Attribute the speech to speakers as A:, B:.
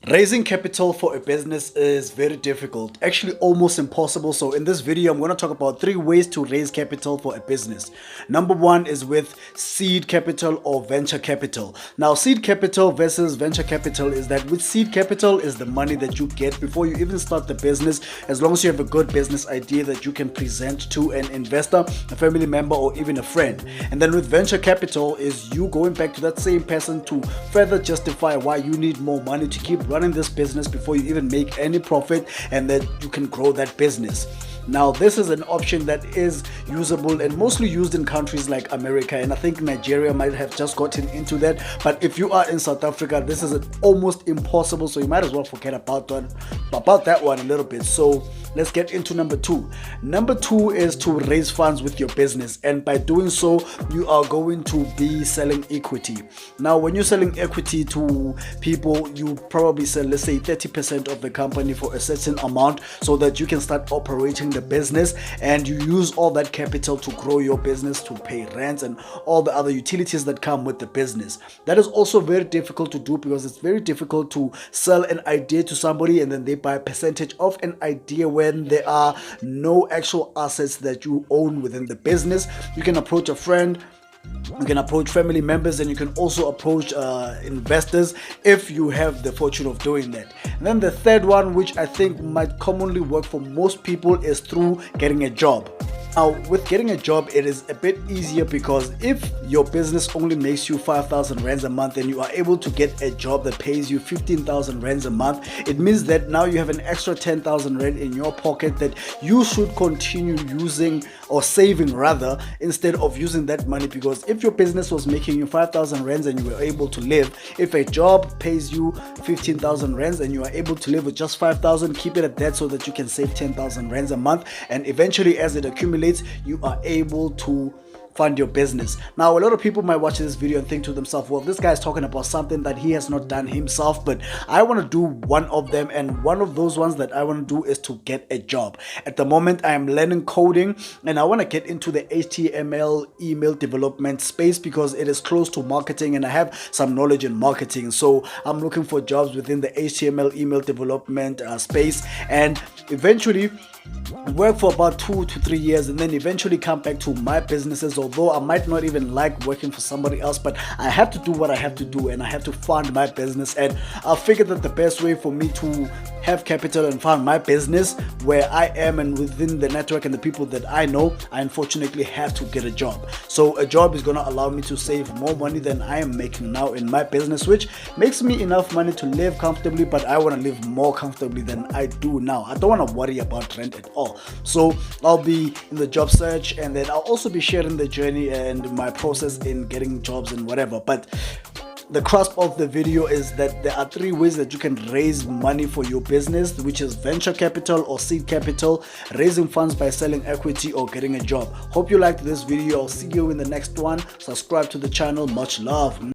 A: Raising capital for a business is very difficult, actually almost impossible. So in this video, I'm going to talk about 3 ways to raise capital for a business. Number one is with seed capital or venture capital. Now, seed capital versus venture capital is that with seed capital is the money that you get before you even start the business, as long as you have a good business idea that you can present to an investor, a family member, or even a friend. And then with venture capital is you going back to that same person to further justify why you need more money to keep running this business before you even make any profit, and that you can grow that business. Now, this is an option that is usable and mostly used in countries like America, and I think Nigeria might have just gotten into that. But if you are in South Africa, this is almost impossible, so you might as well forget about that one a little bit. So let's get into number two. Number two is to raise funds with your business, and by doing so, you are going to be selling equity. Now, when you're selling equity to people, you probably sell, let's say, 30% of the company for a certain amount so that you can start operating the business, and you use all that capital to grow your business, to pay rents and all the other utilities that come with the business. That is also very difficult to do, because it's very difficult to sell an idea to somebody and then they buy a percentage of an idea when there are no actual assets that you own within the business. You can approach a friend, you can approach family members, and you can also approach investors if you have the fortune of doing that. And then the third one, which I think might commonly work for most people, is through getting a job. Now, with getting a job, it is a bit easier, because if your business only makes you 5,000 rands a month and you are able to get a job that pays you 15,000 rands a month, it means that now you have an extra 10,000 rand in your pocket that you should continue using, or saving rather, instead of using that money. Because if your business was making you 5,000 rands and you were able to live, if a job pays you 15,000 rands and you are able to live with just 5,000, keep it at that so that you can save 10,000 rands a month, and eventually, as it accumulates, you are able to fund your business. Now, a lot of people might watch this video and think to themselves, well, this guy is talking about something that he has not done himself, but I want to do one of them, and one of those ones that I want to do is to get a job. At the moment, I am learning coding, and I want to get into the HTML email development space because it is close to marketing and I have some knowledge in marketing. So I'm looking for jobs within the HTML email development space, and eventually work for about 2 to 3 years, and then eventually come back to my businesses. Although I might not even like working for somebody else, but I have to do what I have to do, and I have to fund my business. And I figured that the best way for me to have capital and fund my business where I am and within the network and the people that I know, I unfortunately have to get a job. So a job is going to allow me to save more money than I am making now in my business, which makes me enough money to live comfortably, but I want to live more comfortably than I do now. I don't want to worry about rent at all. So I'll be in the job search, and then I'll also be sharing the journey and my process in getting jobs and whatever. But the crux of the video is that there are 3 ways that you can raise money for your business, which is venture capital or seed capital, raising funds by selling equity, or getting a job. Hope you liked this video. I'll see you in the next one. Subscribe to the channel. Much love.